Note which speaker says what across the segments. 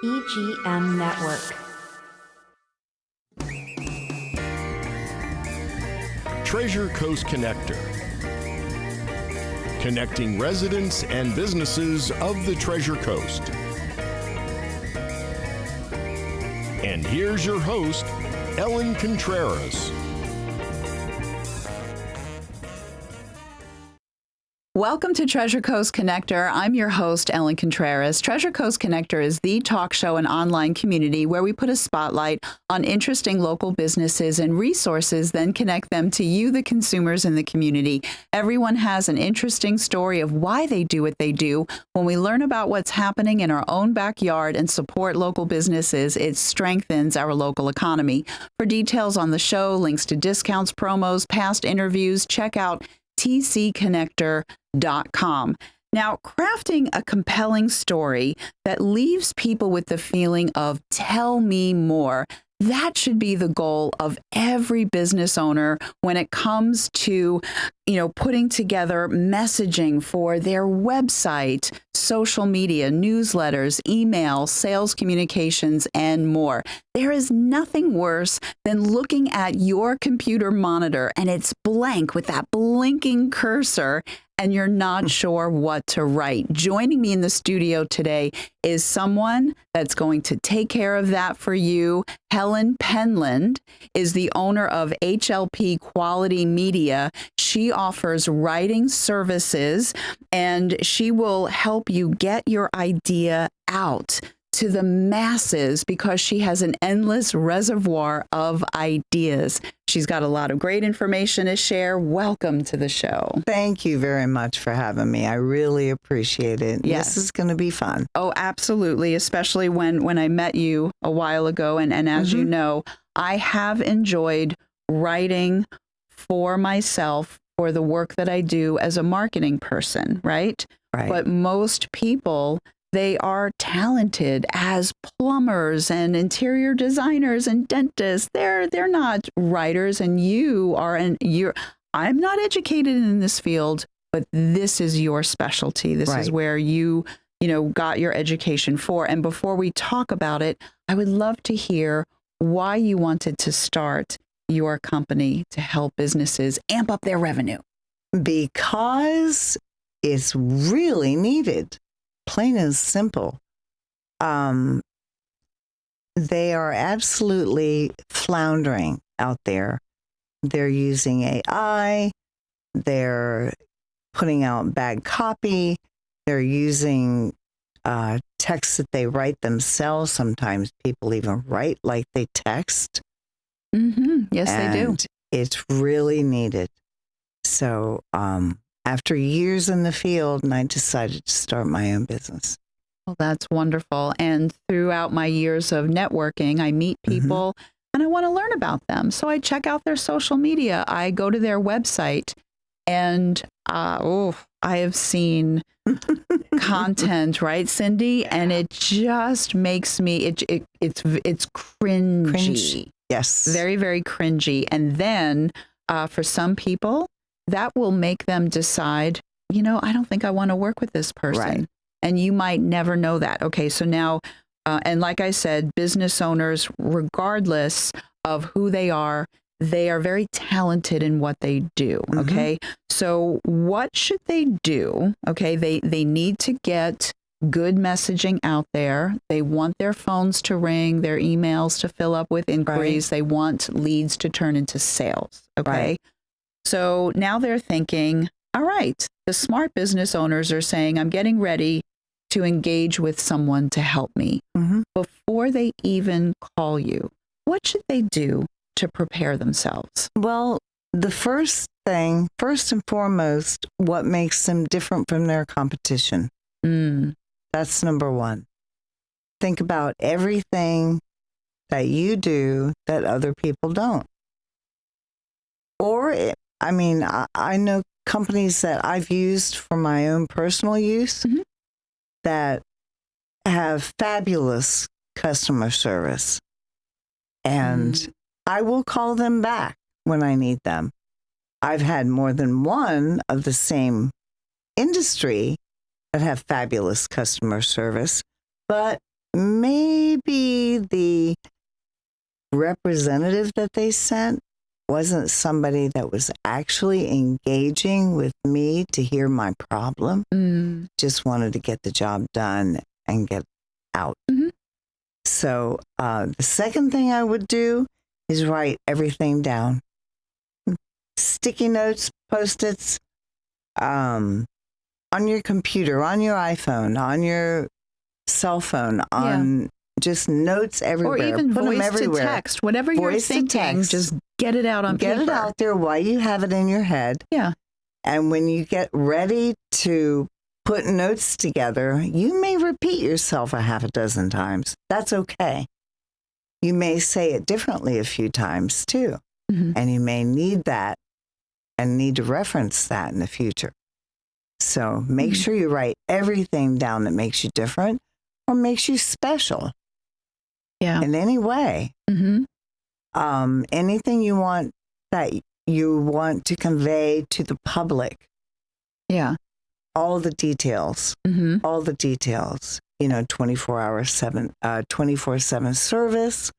Speaker 1: EGM Network.
Speaker 2: Treasure Coast Connector. Connecting residents and businesses of the Treasure Coast. And here's your host, Helen Contreras.
Speaker 3: Welcome to Treasure Coast Connector. I'm your host, Helen Contreras. Treasure Coast Connector is the talk show and online community where we put a spotlight on interesting local businesses and resources, then connect them to you, the consumers in the community. Everyone has an interesting story of why they do what they do. When we learn about what's happening in our own backyard and support local businesses, it strengthens our local economy. For details on the show, links to discounts, promos, past interviews, check out tcconnector.com. Now, crafting a compelling story that leaves people with the feeling of tell me more, that should be the goal of every business owner when it comes to, putting together messaging for their website, social media, newsletters, email, sales communications, and more. There is nothing worse than looking at your computer monitor and it's blank with that blinking cursor and you're not sure what to write. Joining me in the studio today is someone that's going to take care of that for you. Helen Penland is the owner of HLP Quality Media. She offers writing services and she will help you get your idea out to the masses because she has an endless reservoir of ideas. She's got a lot of great information to share. Welcome to the show.
Speaker 4: Thank you very much for having me. I really appreciate it.
Speaker 3: Yes.
Speaker 4: This is going to be fun.
Speaker 3: Oh, absolutely. Especially when I met you a while ago. And as you know, I have enjoyed writing for myself for the work that I do as a marketing person, right?
Speaker 4: Right.
Speaker 3: But most people, they are talented as plumbers and interior designers and dentists. They're not writers, and I'm not educated in this field, but this is your specialty. This is where you got your education for. And before we talk about it, I would love to hear why you wanted to start your company to help businesses amp up their revenue.
Speaker 4: Because it's really needed. Plain and simple. They are absolutely floundering out there. They're using AI. They're putting out bad copy. They're using text that they write themselves. Sometimes people even write like they text.
Speaker 3: Yes, they do.
Speaker 4: And it's really needed. So, after years in the field, and I decided to start my own business.
Speaker 3: Well, that's wonderful. And throughout my years of networking, I meet people and I want to learn about them. So I check out their social media. I go to their website and, I have seen content, right, Cindy? And it just makes me, it's cringy.
Speaker 4: Cringe. Yes.
Speaker 3: Very, very cringy. And then for some people, that will make them decide, I don't think I want to work with this person.
Speaker 4: Right.
Speaker 3: And you might never know that. Okay, so now, and like I said, business owners, regardless of who they are very talented in what they do. Okay, so what should they do? Okay, they need to get good messaging out there. They want their phones to ring, their emails to fill up with inquiries. They want leads to turn into sales. Okay.
Speaker 4: Right.
Speaker 3: So now they're thinking, all right, the smart business owners are saying, I'm getting ready to engage with someone to help me. Before they even call you, what should they do to prepare themselves?
Speaker 4: Well, the first and foremost, what makes them different from their competition? That's number one. Think about everything that you do that other people don't. I know companies that I've used for my own personal use that have fabulous customer service. And I will call them back when I need them. I've had more than one of the same industry that have fabulous customer service, but maybe the representative that they sent wasn't somebody that was actually engaging with me to hear my problem. Just wanted to get the job done and get out. So the second thing I would do is write everything down. Sticky notes, Post-its, on your computer, on your iPhone, on your cell phone, on just notes everywhere.
Speaker 3: Or even
Speaker 4: Put them
Speaker 3: voice to
Speaker 4: everywhere.
Speaker 3: text. Whatever you're
Speaker 4: Voice to
Speaker 3: thinking,
Speaker 4: text.
Speaker 3: just get it out on paper.
Speaker 4: Get it out there while you have it in your head.
Speaker 3: Yeah.
Speaker 4: And when you get ready to put notes together, you may repeat yourself a half a dozen times. That's okay. You may say it differently a few times too. And you may need that and need to reference that in the future. So make sure you write everything down that makes you different or makes you special in any way. Anything you want that you want to convey to the public.
Speaker 3: Yeah.
Speaker 4: All the details, all the details, 24/7 service,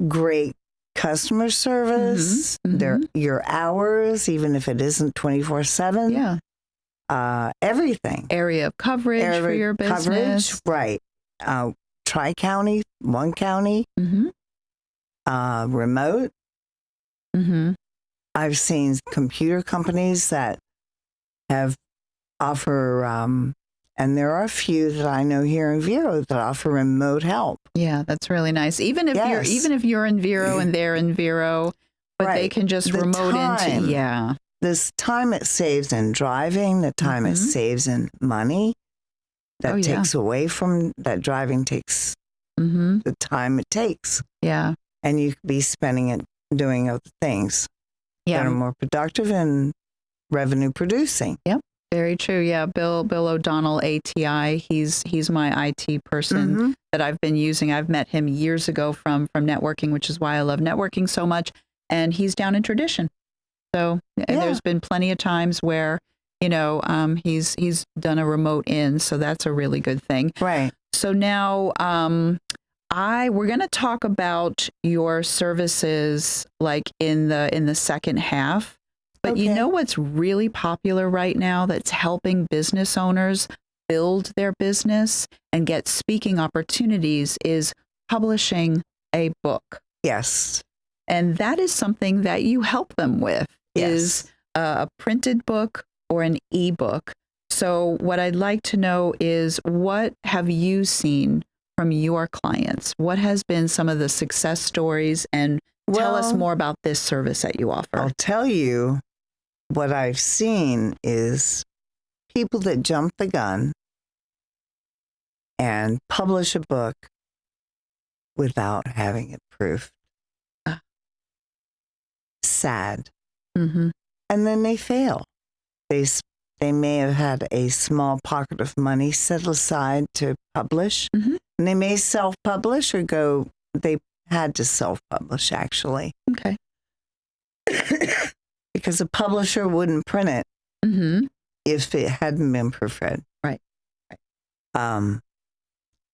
Speaker 4: great customer service, your hours, even if it isn't 24/7.
Speaker 3: Yeah.
Speaker 4: Everything.
Speaker 3: Area of coverage for your business.
Speaker 4: Right. Tri-county, one county, remote. I've seen computer companies that have offer, and there are a few that I know here in Vero that offer remote help.
Speaker 3: Yeah, that's really nice. Even if you're in Vero and they're in Vero, but they can just remote into
Speaker 4: this time it saves in driving, the time it saves in money, that takes away from that driving takes the time it takes.
Speaker 3: Yeah,
Speaker 4: and you could be spending it doing other things. That are more productive and revenue producing.
Speaker 3: Yep, very true. Yeah, Bill O'Donnell, ATI. He's my IT person that I've been using. I've met him years ago from networking, which is why I love networking so much. And he's down in Tradition. So there's been plenty of times where he's done a remote in. So that's a really good thing.
Speaker 4: Right.
Speaker 3: So now we're going to talk about your services like in the second half. But you know what's really popular right now that's helping business owners build their business and get speaking opportunities is publishing a book.
Speaker 4: Yes.
Speaker 3: And that is something that you help them with is a printed book or an ebook. So what I'd like to know is, what have you seen from your clients? What has been some of the success stories? And tell us more about this service that you offer.
Speaker 4: I'll tell you what I've seen is people that jump the gun and publish a book without having it proofed. Sad. And then they fail. They may have had a small pocket of money set aside to publish. And they may self-publish or they had to self-publish, actually.
Speaker 3: Okay.
Speaker 4: Because a publisher wouldn't print it if it hadn't been proofread.
Speaker 3: Right.
Speaker 4: And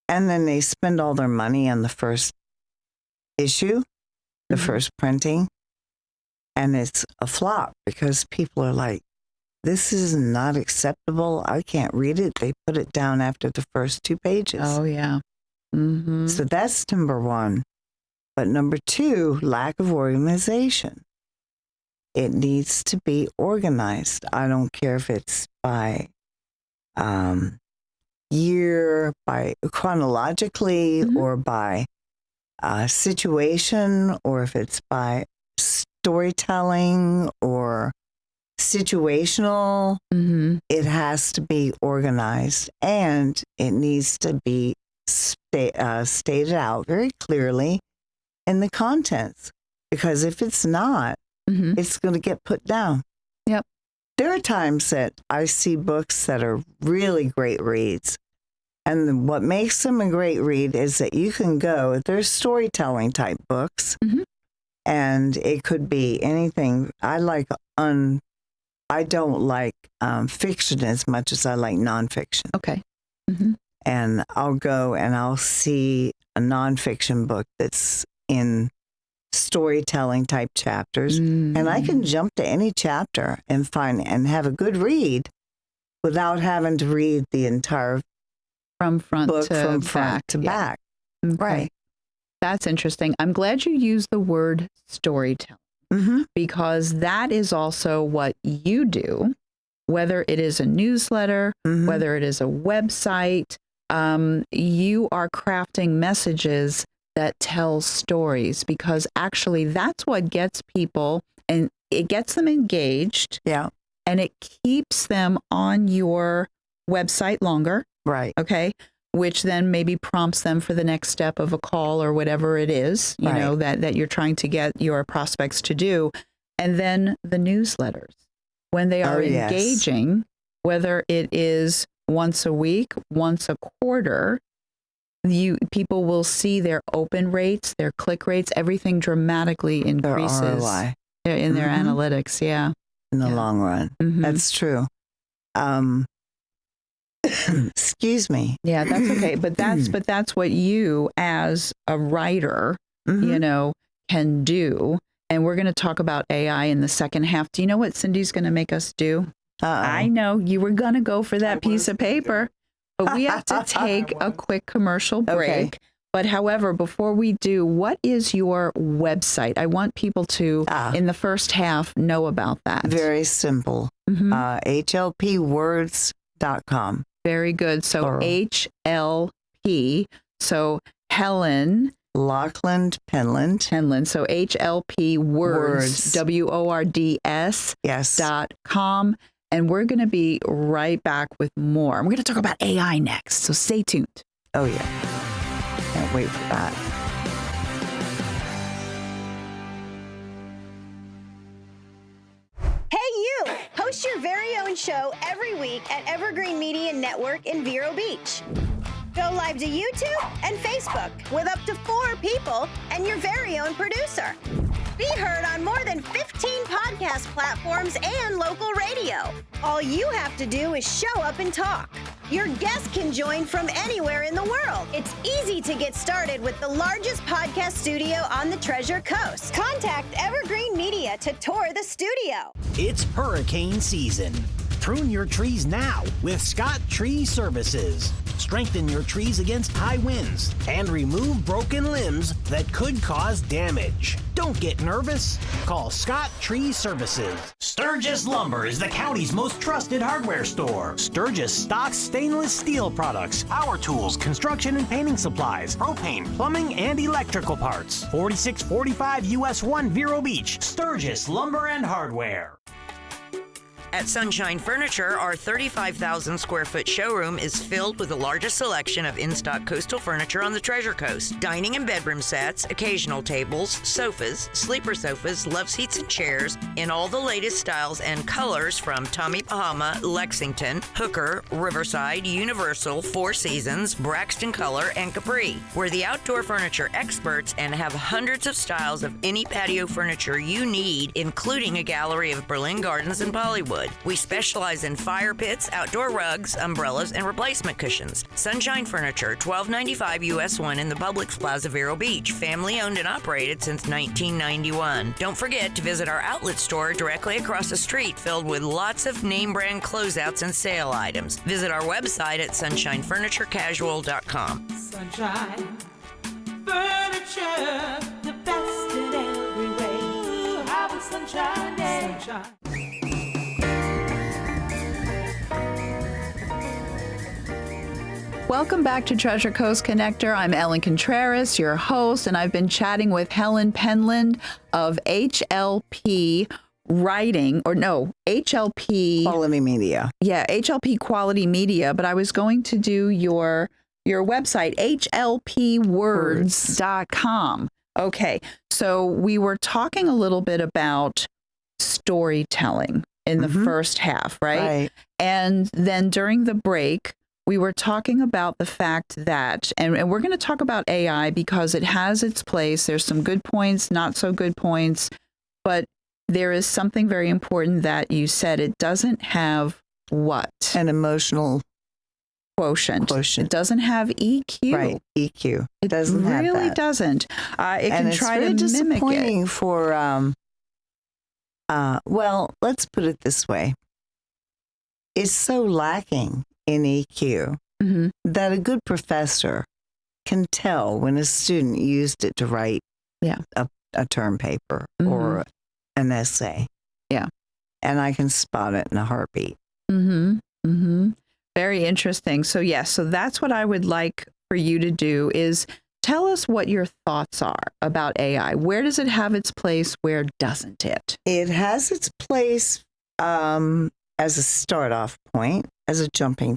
Speaker 4: then they spend all their money on the first issue, the first printing, and it's a flop because people are like, this is not acceptable. I can't read it. They put it down after the first 2 pages.
Speaker 3: Oh, yeah.
Speaker 4: So that's number one. But number two, lack of organization. It needs to be organized. I don't care if it's by year, by chronologically, or by situation, or if it's by storytelling or situational. It has to be organized, and it needs to be stated out very clearly in the contents, because if it's not, it's going to get put down.
Speaker 3: Yep.
Speaker 4: There are times that I see books that are really great reads, and what makes them a great read is that you can go, there's storytelling type books, and it could be anything. I don't like fiction as much as I like nonfiction.
Speaker 3: Okay. Mhm.
Speaker 4: And I'll go and I'll see a nonfiction book that's in storytelling type chapters. And I can jump to any chapter and find and have a good read without having to read the entire
Speaker 3: From front
Speaker 4: book
Speaker 3: to
Speaker 4: from
Speaker 3: back.
Speaker 4: front to
Speaker 3: Yeah.
Speaker 4: back.
Speaker 3: Okay.
Speaker 4: Right.
Speaker 3: That's interesting. I'm glad you used the word storytelling
Speaker 4: Mm-hmm.
Speaker 3: because that is also what you do, whether it is a newsletter,
Speaker 4: Mhm.
Speaker 3: whether it is a website. You are crafting messages that tell stories because actually that's what gets people and it gets them engaged
Speaker 4: Yeah.
Speaker 3: and it keeps them on your website longer.
Speaker 4: Right.
Speaker 3: Okay. Which then maybe prompts them for the next step of a call or whatever it is, you
Speaker 4: Right.
Speaker 3: know, that you're trying to get your prospects to do. And then the newsletters, when they are
Speaker 4: Oh, yes.
Speaker 3: engaging, whether it is once a week, once a quarter, people will see their open rates, their click rates, everything dramatically
Speaker 4: Their
Speaker 3: increases
Speaker 4: ROI
Speaker 3: in their
Speaker 4: Mhm.
Speaker 3: analytics. Yeah.
Speaker 4: in the
Speaker 3: Yeah.
Speaker 4: long run.
Speaker 3: Mhm.
Speaker 4: That's true. Excuse me.
Speaker 3: Yeah, that's okay. But that's what you as a writer,
Speaker 4: Mhm.
Speaker 3: you know, can do. And we're going to talk about AI in the second half. Do you know what Cindy's going to make us do? I know you were going to go for that piece of paper, but we have to take a quick commercial break.
Speaker 4: Okay.
Speaker 3: But however, before we do, what is your website? I want people to, in the first half, know about that.
Speaker 4: Very simple.
Speaker 3: Mhm.
Speaker 4: HLPwords.com.
Speaker 3: Very good. So
Speaker 4: Plural.
Speaker 3: HLP. So Helen
Speaker 4: Penland.
Speaker 3: So HLP Words, WORDS
Speaker 4: Yes.
Speaker 3: .com. And we're going to be right back with more. We're going to talk about AI next. So stay tuned.
Speaker 4: Oh, yeah. Can't wait for that.
Speaker 5: Hey, you! Host your very own show every week at Evergreen Media Network in Vero Beach. Go live to YouTube and Facebook with up to 4 people and your very own producer. Be heard on more than 15 podcast platforms and local radio. All you have to do is show up and talk. Your guests can join from anywhere in the world. It's easy to get started with the largest podcast studio on the Treasure Coast. Contact Evergreen Media to tour the studio.
Speaker 6: It's hurricane season. Prune your trees now with Scott Tree Services. Strengthen your trees against high winds and remove broken limbs that could cause damage. Don't get nervous. Call Scott Tree Services. Sturgis Lumber is the county's most trusted hardware store. Sturgis stocks stainless steel products, power tools, construction and painting supplies, propane, plumbing, and electrical parts. 4645 US 1 Vero Beach. Sturgis Lumber and Hardware.
Speaker 7: At Sunshine Furniture, our 35,000 square foot showroom is filled with the largest selection of in-stock coastal furniture on the Treasure Coast. Dining and bedroom sets, occasional tables, sofas, sleeper sofas, love seats and chairs in all the latest styles and colors from Tommy Bahama, Lexington, Hooker, Riverside, Universal, Four Seasons, Braxton Color, and Capri. We're the outdoor furniture experts and have hundreds of styles of any patio furniture you need, including a gallery of Berlin Gardens and Bollywood. We specialize in fire pits, outdoor rugs, umbrellas, and replacement cushions. Sunshine Furniture, $12.95 US 1 in the Publix Plaza, Vero Beach. Family owned and operated since 1991. Don't forget to visit our outlet store directly across the street, filled with lots of name brand closeouts and sale items. Visit our website at sunshinefurniturecasual.com.
Speaker 8: Sunshine Furniture, the best in every way. Ooh, have a sunshine day. Sunshine.
Speaker 3: Welcome back to Treasure Coast Connector. I'm Ellen Contreras, your host, and I've been chatting with Helen Penland of HLP HLP
Speaker 4: Quality Media.
Speaker 3: Yeah, HLP Quality Media, but I was going to do your website, HLPwords.com. Okay, so we were talking a little bit about storytelling in the first half, right? And then during the break, we were talking about the fact that, and we're going to talk about AI because it has its place. There's some good points, not so good points, but there is something very important that you said. It doesn't have what?
Speaker 4: An emotional
Speaker 3: quotient.
Speaker 4: Quotient.
Speaker 3: It doesn't have EQ.
Speaker 4: Right, EQ.
Speaker 3: It
Speaker 4: doesn't have
Speaker 3: really
Speaker 4: that.
Speaker 3: doesn't. It
Speaker 4: And
Speaker 3: can
Speaker 4: it's
Speaker 3: try
Speaker 4: very
Speaker 3: to mimic it.
Speaker 4: disappointing for, well, let's put it this way. It's so lacking in EQ
Speaker 3: Mm-hmm.
Speaker 4: that a good professor can tell when a student used it to write
Speaker 3: Yeah.
Speaker 4: a term paper
Speaker 3: Mhm.
Speaker 4: or an essay.
Speaker 3: Yeah.
Speaker 4: And I can spot it in a heartbeat.
Speaker 3: Mm-hmm. Mm-hmm. Very interesting. So yes, so that's what I would like for you to do is tell us what your thoughts are about AI. Where does it have its place? Where doesn't it?
Speaker 4: It has its place as a start-off point, as a jumping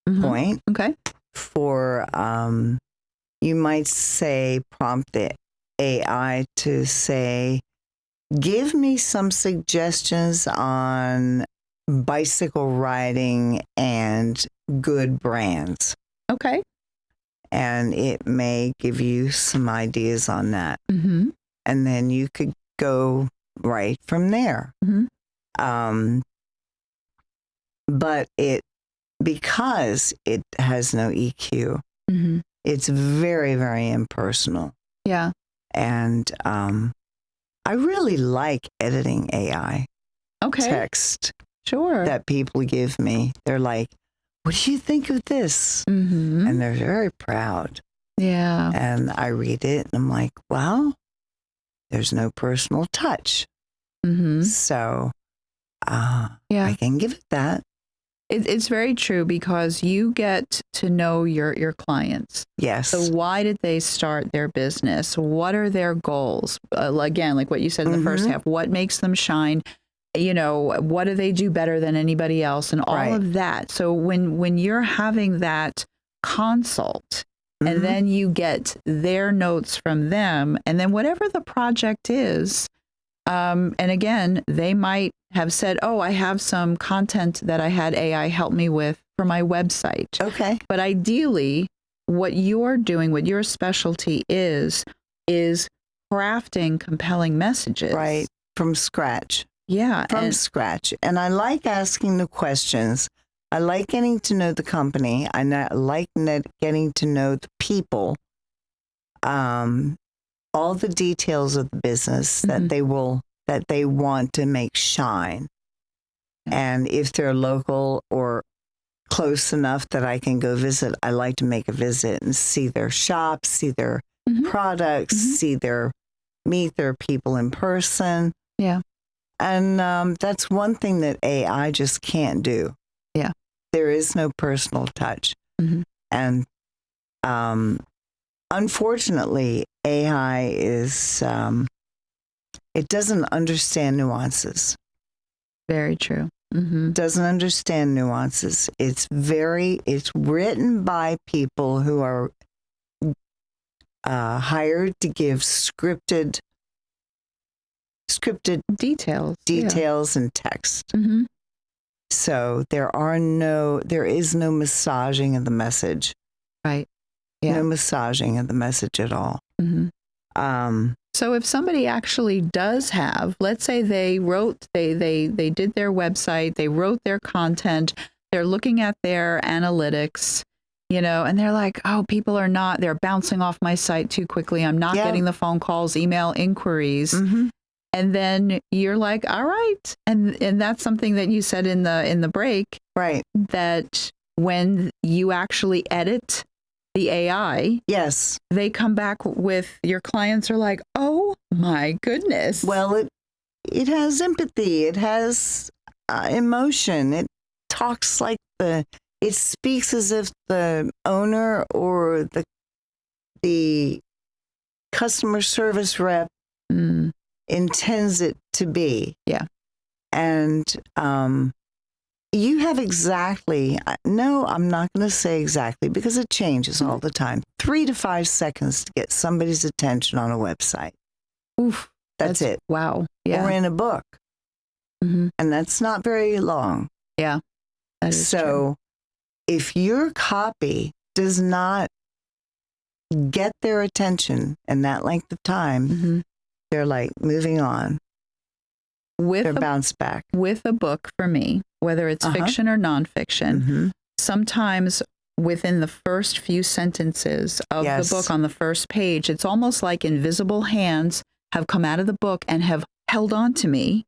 Speaker 3: Mhm.
Speaker 4: point
Speaker 3: Okay.
Speaker 4: for, you might say, prompt the AI to say, give me some suggestions on bicycle riding and good brands.
Speaker 3: Okay.
Speaker 4: And it may give you some ideas on that.
Speaker 3: Mm-hmm.
Speaker 4: And then you could go right from there.
Speaker 3: Mhm.
Speaker 4: But because it has no EQ,
Speaker 3: Mm-hmm.
Speaker 4: it's very, very impersonal.
Speaker 3: Yeah.
Speaker 4: And I really like editing AI
Speaker 3: Okay.
Speaker 4: text
Speaker 3: Sure.
Speaker 4: that people give me. They're like, what do you think of this?
Speaker 3: Mm-hmm.
Speaker 4: And they're very proud.
Speaker 3: Yeah.
Speaker 4: And I read it and I'm like, well, there's no personal touch.
Speaker 3: Mm-hmm.
Speaker 4: So
Speaker 3: Yeah.
Speaker 4: I can give it that.
Speaker 3: It's very true because you get to know your clients.
Speaker 4: Yes.
Speaker 3: So why did they start their business? What are their goals? Again, like what you said in the first
Speaker 4: Mhm.
Speaker 3: half, what makes them shine? You know, what do they do better than anybody else? And all
Speaker 4: Right.
Speaker 3: of that. So when you're having that consult
Speaker 4: Mhm.
Speaker 3: and then you get their notes from them and then whatever the project is, and again, they might have said, oh, I have some content that I had AI help me with for my website.
Speaker 4: Okay.
Speaker 3: But ideally, what you're doing, what your specialty is crafting compelling messages.
Speaker 4: Right. From scratch.
Speaker 3: Yeah.
Speaker 4: From scratch. And I like asking the questions. I like getting to know the company. I like getting to know the people. All the details of the business that they want to make shine. And if they're local or close enough that I can go visit, I like to make a visit and see their shops, see their products, meet their people in person.
Speaker 3: Yeah.
Speaker 4: And that's one thing that AI just can't do.
Speaker 3: Yeah.
Speaker 4: There is no personal touch.
Speaker 3: Mhm.
Speaker 4: And unfortunately, AI is, it doesn't understand nuances.
Speaker 3: Very true. Mm-hmm.
Speaker 4: Doesn't understand nuances. It's written by people who are hired to give scripted
Speaker 3: Details.
Speaker 4: and text.
Speaker 3: Mm-hmm.
Speaker 4: So there is no massaging of the message.
Speaker 3: Right. Yeah.
Speaker 4: No massaging of the message at all.
Speaker 3: Mm-hmm. So if somebody actually does have, let's say they did their website, they wrote their content, they're looking at their analytics, and they're like, oh, they're bouncing off my site too quickly. I'm not getting the phone calls, email inquiries.
Speaker 4: Mm-hmm.
Speaker 3: And then you're like, all right. And that's something that you said in the break,
Speaker 4: Right.
Speaker 3: that when you actually edit the AI,
Speaker 4: Yes.
Speaker 3: they come back with, your clients are like, oh my goodness.
Speaker 4: Well, it has empathy. It has emotion. It talks like it speaks as if the owner or the customer service rep intends it to be.
Speaker 3: Yeah.
Speaker 4: And you have no, I'm not going to say exactly because it changes all the time. 3 to 5 seconds to get somebody's attention on a website.
Speaker 3: Oof.
Speaker 4: That's it.
Speaker 3: Wow. Yeah.
Speaker 4: Or in a book.
Speaker 3: Mm-hmm.
Speaker 4: And that's not very long.
Speaker 3: Yeah. That is true.
Speaker 4: So if your copy does not get their attention in that length of time,
Speaker 3: Mm-hmm.
Speaker 4: they're like moving on. They're
Speaker 3: With
Speaker 4: bounce back.
Speaker 3: a book for me, whether it's fiction or nonfiction,
Speaker 4: Mm-hmm.
Speaker 3: sometimes within the first few sentences of
Speaker 4: Yes.
Speaker 3: the book on the first page, it's almost like invisible hands have come out of the book and have held on to me.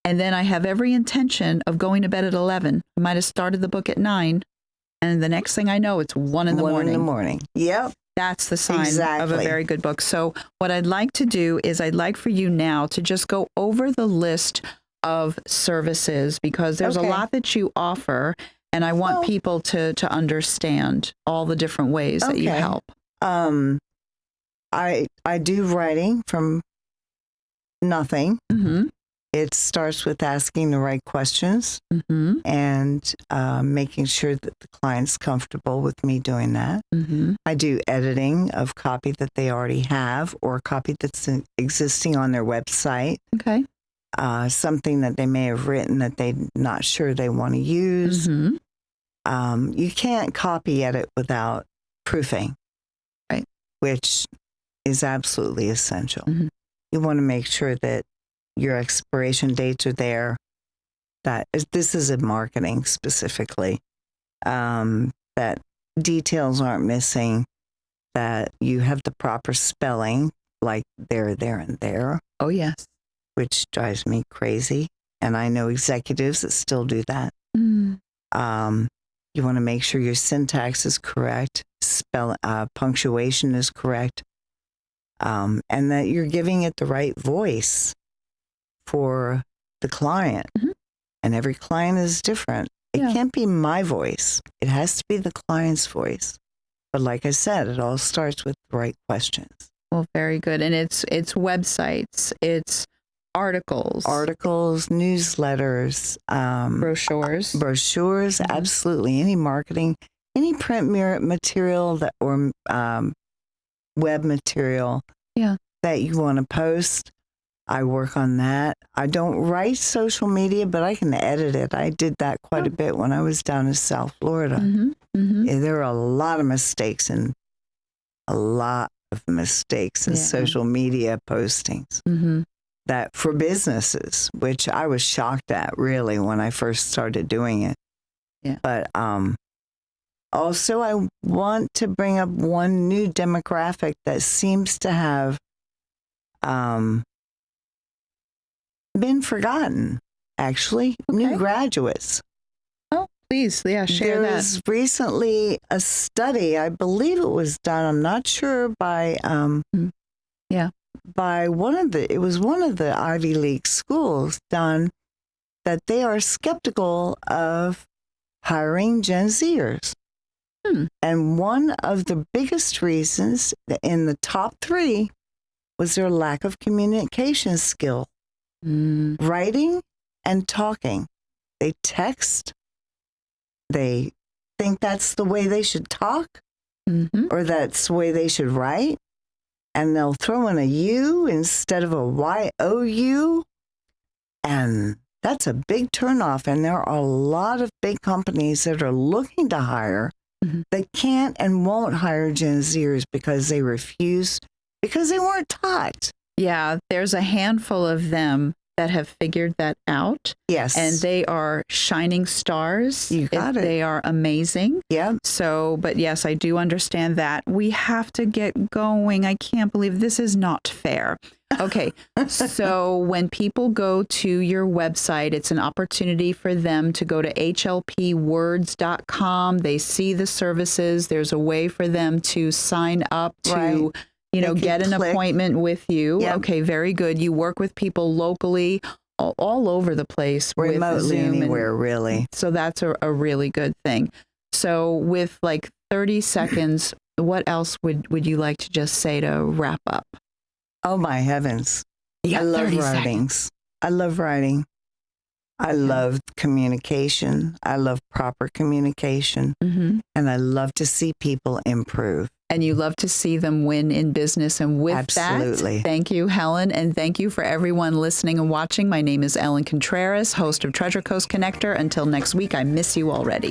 Speaker 3: And then I have every intention of going to bed at 11. I might have started the book at 9. And the next thing I know, it's 1 in the
Speaker 4: 1
Speaker 3: morning.
Speaker 4: in the morning. Yep.
Speaker 3: That's the sign of a
Speaker 4: Exactly.
Speaker 3: very good book. So what I'd like to do is I'd like for you now to just go over the list of services, because there's
Speaker 4: Okay.
Speaker 3: a lot that you offer, and I want
Speaker 4: Well-
Speaker 3: people to understand all the different ways that you
Speaker 4: Okay.
Speaker 3: help.
Speaker 4: I do writing from nothing.
Speaker 3: Mm-hmm.
Speaker 4: It starts with asking the right questions
Speaker 3: Mm-hmm.
Speaker 4: and making sure that the client's comfortable with me doing that.
Speaker 3: Mm-hmm.
Speaker 4: I do editing of copy that they already have or copy that's existing on their website.
Speaker 3: Okay.
Speaker 4: Something that they may have written that they're not sure they want to use.
Speaker 3: Mm-hmm.
Speaker 4: You can't copy edit without proofing,
Speaker 3: Right.
Speaker 4: which is absolutely essential.
Speaker 3: Mhm.
Speaker 4: You want to make sure that your expiration dates are there. This is in marketing specifically, that details aren't missing, that you have the proper spelling, like there, and there,
Speaker 3: Oh, yes.
Speaker 4: which drives me crazy. And I know executives that still do that.
Speaker 3: Mm.
Speaker 4: You want to make sure your syntax is correct, punctuation is correct, and that you're giving it the right voice for the client.
Speaker 3: Mhm.
Speaker 4: And every client is different. It
Speaker 3: Yeah.
Speaker 4: can't be my voice. It has to be the client's voice. But like I said, it all starts with the right questions.
Speaker 3: Well, very good. And it's websites, it's articles,
Speaker 4: Newsletters,
Speaker 3: brochures.
Speaker 4: brochures,
Speaker 3: Mhm.
Speaker 4: absolutely. Any marketing, any print material or web material
Speaker 3: Yeah.
Speaker 4: that you want to post. I work on that. I don't write social media, but I can edit it. I did that quite a bit when I was down in South Florida.
Speaker 3: Mm-hmm. Mm-hmm.
Speaker 4: There are a lot of mistakes in
Speaker 3: Yeah.
Speaker 4: social media postings
Speaker 3: Mm-hmm.
Speaker 4: that for businesses, which I was shocked at really when I first started doing it.
Speaker 3: Yeah.
Speaker 4: But also I want to bring up one new demographic that seems to have been forgotten, actually. New
Speaker 3: Okay.
Speaker 4: graduates.
Speaker 3: Oh, please. Yeah, share
Speaker 4: There
Speaker 3: that.
Speaker 4: was recently a study, I believe it was done, I'm not sure by
Speaker 3: Yeah.
Speaker 4: by one of the Ivy League schools done, that they are skeptical of hiring Gen Zers. And one of the biggest reasons in the top 3 was their lack of communication skill.
Speaker 3: Mm.
Speaker 4: Writing and talking. They text. They think that's the way they should talk,
Speaker 3: Mm-hmm.
Speaker 4: or that's the way they should write. And they'll throw in a U instead of a YOU. And that's a big turnoff. And there are a lot of big companies that are looking to hire
Speaker 3: Mhm.
Speaker 4: that can't and won't hire Gen Zers because they refuse, because they weren't taught.
Speaker 3: Yeah, there's a handful of them that have figured that out,
Speaker 4: Yes.
Speaker 3: and they are shining stars.
Speaker 4: You got it.
Speaker 3: They are amazing.
Speaker 4: yeah.
Speaker 3: So, but yes, I do understand that. We have to get going. I can't believe this is not fair. Okay, so when people go to your website, it's an opportunity for them to go to HLPwords.com. They see the services. There's a way for them to sign up to,
Speaker 4: Right. They can
Speaker 3: get an
Speaker 4: click.
Speaker 3: appointment with you.
Speaker 4: Yep.
Speaker 3: Okay, very good. You work with people locally, all over the place. with
Speaker 4: Remotely
Speaker 3: Zoom and-
Speaker 4: anywhere, really.
Speaker 3: so that's a really good thing. So with like 30 seconds, what else would you like to just say to wrap up?
Speaker 4: Oh my heavens.
Speaker 3: You
Speaker 4: I
Speaker 3: got
Speaker 4: love
Speaker 3: 30 seconds.
Speaker 4: writings. I love writing. I love communication. I love proper communication.
Speaker 3: Mm-hmm.
Speaker 4: And I love to see people improve.
Speaker 3: And you love to see them win in business. And with
Speaker 4: Absolutely.
Speaker 3: that, thank you, Helen. And thank you for everyone listening and watching. My name is Helen Contreras, host of Treasure Coast Connector. Until next week, I miss you already.